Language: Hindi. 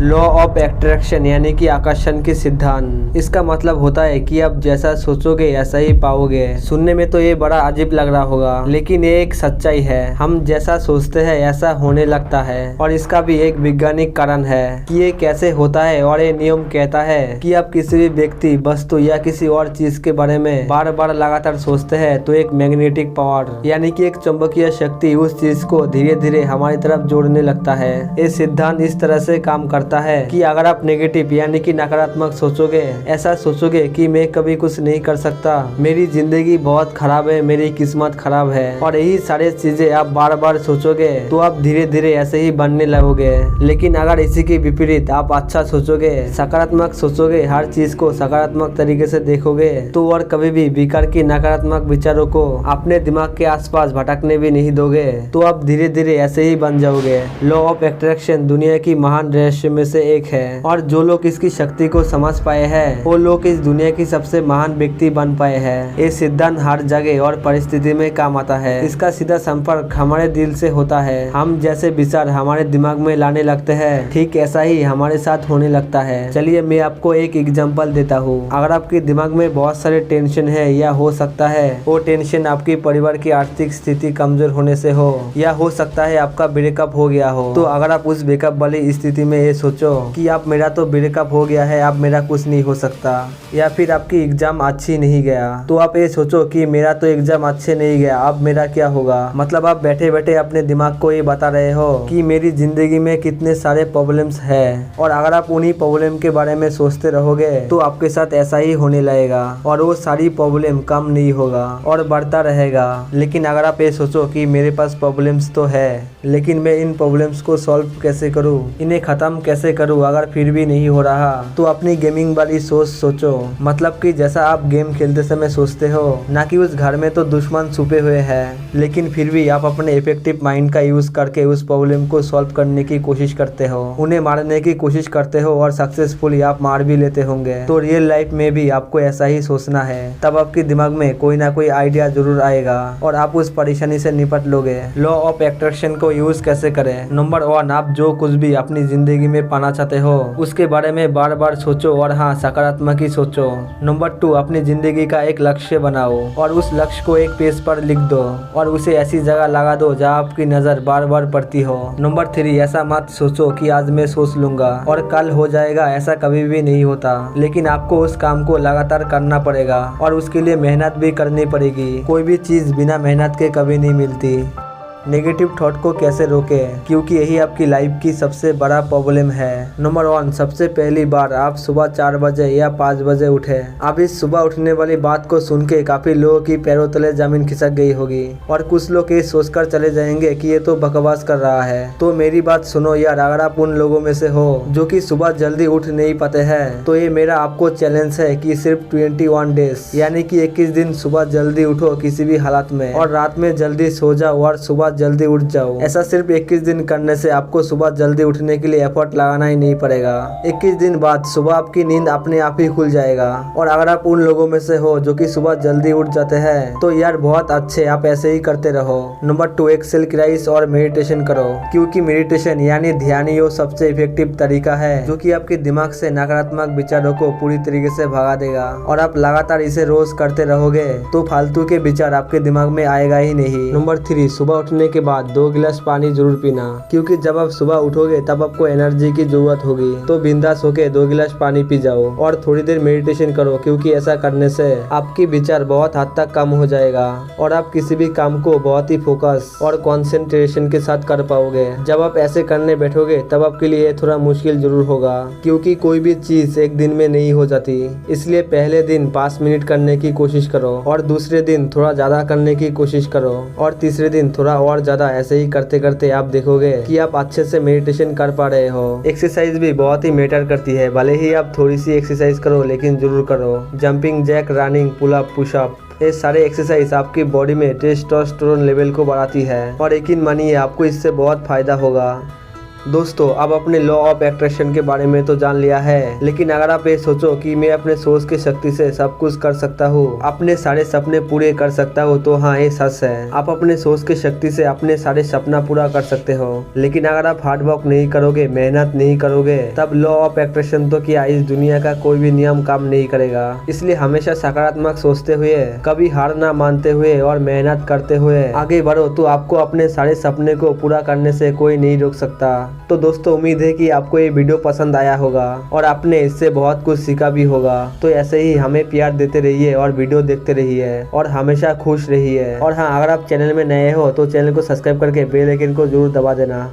लॉ ऑफ अट्रैक्शन यानी कि आकर्षण के सिद्धांत। इसका मतलब होता है कि आप जैसा सोचोगे ऐसा ही पाओगे। सुनने में तो ये बड़ा अजीब लग रहा होगा, लेकिन ये एक सच्चाई है। हम जैसा सोचते हैं ऐसा होने लगता है, और इसका भी एक वैज्ञानिक कारण है कि ये कैसे होता है। और ये नियम कहता है कि आप किसी भी व्यक्ति, वस्तु या किसी और चीज के बारे में बार बार लगातार सोचते हैं तो एक मैग्नेटिक पावर यानी कि एक चुंबकीय शक्ति उस चीज को धीरे धीरे हमारी तरफ जोड़ने लगता है। ये सिद्धांत इस तरह से काम करता है कि अगर आप नेगेटिव यानी कि नकारात्मक सोचोगे, ऐसा सोचोगे कि मैं कभी कुछ नहीं कर सकता, मेरी जिंदगी बहुत खराब है, मेरी किस्मत खराब है, और यही सारी चीजें आप बार बार सोचोगे तो आप धीरे धीरे ऐसे ही बनने लगोगे। लेकिन अगर इसी के विपरीत आप अच्छा सोचोगे, सकारात्मक सोचोगे, हर चीज को सकारात्मक तरीके से देखोगे, तो और कभी भी बेकार की नकारात्मक विचारों को अपने दिमाग के आसपास भटकने भी नहीं दोगे, तो आप धीरे धीरे ऐसे ही बन जाओगे। लॉ ऑफ अट्रैक्शन दुनिया की महान रहस्य में से एक है, और जो लोग इसकी शक्ति को समझ पाए हैं वो लोग इस दुनिया की सबसे महान व्यक्ति बन पाए हैं। ये सिद्धांत हर जगह और परिस्थिति में काम आता है। इसका सीधा संपर्क हमारे दिल से होता है। हम जैसे विचार हमारे दिमाग में लाने लगते हैं, ठीक ऐसा ही हमारे साथ होने लगता है। चलिए मैं आपको एक एग्जांपल देता हूँ। अगर आपके दिमाग में बहुत सारे टेंशन है, या हो सकता है वो टेंशन आपके परिवार की आर्थिक स्थिति कमजोर होने से हो, या हो सकता है आपका ब्रेकअप हो गया हो, तो अगर आप उस ब्रेकअप वाली स्थिति में ये सोचो कि आप मेरा तो ब्रेकअप हो गया है, अब मेरा कुछ नहीं हो सकता, या फिर आपकी एग्जाम अच्छी नहीं गया, तो आप ये सोचो कि मेरा तो एग्जाम अच्छे नहीं गया, अब मेरा क्या होगा। मतलब आप बैठे बैठे अपने दिमाग को ये बता रहे हो कि मेरी जिंदगी में कितने सारे प्रॉब्लम्स है, और अगर आप उन्हीं प्रॉब्लम के बारे में सोचते रहोगे तो आपके साथ ऐसा ही होने लगेगा, और वो सारी प्रॉब्लम कम नहीं होगा और बढ़ता रहेगा। लेकिन अगर आप ये सोचो कि मेरे पास प्रॉब्लम्स तो है, लेकिन मैं इन प्रॉब्लम्स को सॉल्व कैसे करूं, इन्हें खत्म कैसे करूं, अगर फिर भी नहीं हो रहा, तो अपनी गेमिंग वाली सोच सोचो। मतलब कि जैसा आप गेम खेलते समय सोचते हो ना कि उस घर में तो दुश्मन छुपे हुए हैं, लेकिन फिर भी आप अपने इफेक्टिव माइंड का यूज करके उस प्रॉब्लम को सॉल्व करने की कोशिश करते हो, उन्हें मारने की कोशिश करते हो, और सक्सेसफुली आप मार भी लेते होंगे। तो रियल लाइफ में भी आपको ऐसा ही सोचना है, तब आपके दिमाग में कोई ना कोई आइडिया जरूर आएगा और आप उस परेशानी से निपट लोगे। लॉ ऑफ अट्रैक्शन को यूज कैसे करें? नंबर 1, आप जो कुछ भी अपनी जिंदगी में पाना चाहते हो उसके बारे में बार बार सोचो, और हाँ, सकारात्मक ही सोचो। नंबर 2, अपनी जिंदगी का एक लक्ष्य बनाओ और उस लक्ष्य को एक पेज पर लिख दो और उसे ऐसी जगह लगा दो जहाँ आपकी नजर बार बार पड़ती हो। नंबर 3, ऐसा मत सोचो कि आज मैं सोच लूंगा और कल हो जाएगा, ऐसा कभी भी नहीं होता। लेकिन आपको उस काम को लगातार करना पड़ेगा और उसके लिए मेहनत भी करनी पड़ेगी। कोई भी चीज बिना मेहनत के कभी नहीं मिलती। नेगेटिव थॉट को कैसे रोकें, क्योंकि यही आपकी लाइफ की सबसे बड़ा प्रॉब्लम है। नंबर 1, सबसे पहली बार आप सुबह 4 बजे या 5 बजे उठे। अब इस सुबह उठने वाली बात को सुन के काफी लोगों की पैरों तले जमीन खिसक गई होगी, और कुछ लोग ये सोचकर चले जाएंगे कि ये तो बकवास कर रहा है। तो मेरी बात सुनो यार, अगर आप उन लोगों में से हो जो कि सुबह जल्दी उठ नहीं पाते हैं, तो ये मेरा आपको चैलेंज है कि सिर्फ 21 डेज यानी कि 21 दिन सुबह जल्दी उठो किसी भी हालत में, और रात में जल्दी सो जाओ और सुबह जल्दी उठ जाओ। ऐसा सिर्फ 21 दिन करने से आपको सुबह जल्दी उठने के लिए एफर्ट लगाना ही नहीं पड़ेगा। 21 दिन बाद सुबह आपकी नींद अपने आप ही खुल जाएगा। और अगर आप उन लोगों में से हो जो कि सुबह जल्दी उठ जाते हैं, तो यार बहुत अच्छे, आप ऐसे ही करते रहो। नंबर 2, एक सेल्फ राइज और मेडिटेशन करो, क्योंकि मेडिटेशन यानी ध्यान ही वो सबसे इफेक्टिव तरीका है जो कि आपके दिमाग से नकारात्मक विचारों को पूरी तरीके से भगा देगा। और आप लगातार इसे रोज करते रहोगे तो फालतू के विचार आपके दिमाग में आएगा ही नहीं। नंबर 3, सुबह उठने के बाद 2 गिलास पानी जरूर पीना, क्योंकि जब आप सुबह उठोगे तब आपको एनर्जी की जरूरत होगी। तो बिंदास होके 2 गिलास पानी पी जाओ और थोड़ी देर मेडिटेशन करो, क्योंकि ऐसा करने से आपकी विचार बहुत हद तक कम हो जाएगा और आप किसी भी काम को बहुत ही फोकस और कंसंट्रेशन के साथ कर पाओगे। जब आप ऐसे करने बैठोगे तब आपके लिए थोड़ा मुश्किल जरूर होगा, क्योंकि कोई भी चीज एक दिन में नहीं हो जाती। इसलिए पहले दिन 5 मिनट करने की कोशिश करो, और दूसरे दिन थोड़ा ज्यादा करने की कोशिश करो, और तीसरे दिन थोड़ा और ज्यादा। ऐसे ही करते करते आप देखोगे कि आप अच्छे से मेडिटेशन कर पा रहे हो। एक्सरसाइज भी बहुत ही मैटर करती है, भले ही आप थोड़ी सी एक्सरसाइज करो, लेकिन जरूर करो। Jumping jack, running, pull up, push up, ये सारे एक्सरसाइज आपकी बॉडी में टेस्टोस्टेरोन लेवल को बढ़ाती है, और यकीन मानिए आपको इससे बहुत फायदा होगा। दोस्तों अब अपने लॉ ऑफ अट्रैक्शन के बारे में तो जान लिया है, लेकिन अगर आप ये सोचो कि मैं अपने सोच की शक्ति से सब कुछ कर सकता हूँ, अपने सारे सपने पूरे कर सकता हूँ, तो हाँ ये सच है। आप अपने सोच की शक्ति से अपने सारे सपना पूरा कर सकते हो, लेकिन अगर आप हार्ड वर्क नहीं करोगे, मेहनत नहीं करोगे, तब लॉ ऑफ अट्रैक्शन तो क्या इस दुनिया का कोई भी नियम काम नहीं करेगा। इसलिए हमेशा सकारात्मक सोचते हुए, कभी हार ना मानते हुए और मेहनत करते हुए आगे बढ़ो, तो आपको अपने सारे सपने को पूरा करने से कोई नहीं रोक सकता। तो दोस्तों उम्मीद है कि आपको ये वीडियो पसंद आया होगा और आपने इससे बहुत कुछ सीखा भी होगा। तो ऐसे ही हमें प्यार देते रहिए और वीडियो देखते रहिए और हमेशा खुश रहिए। और हाँ, अगर आप चैनल में नए हो तो चैनल को सब्सक्राइब करके बेल आइकन को जरूर दबा देना।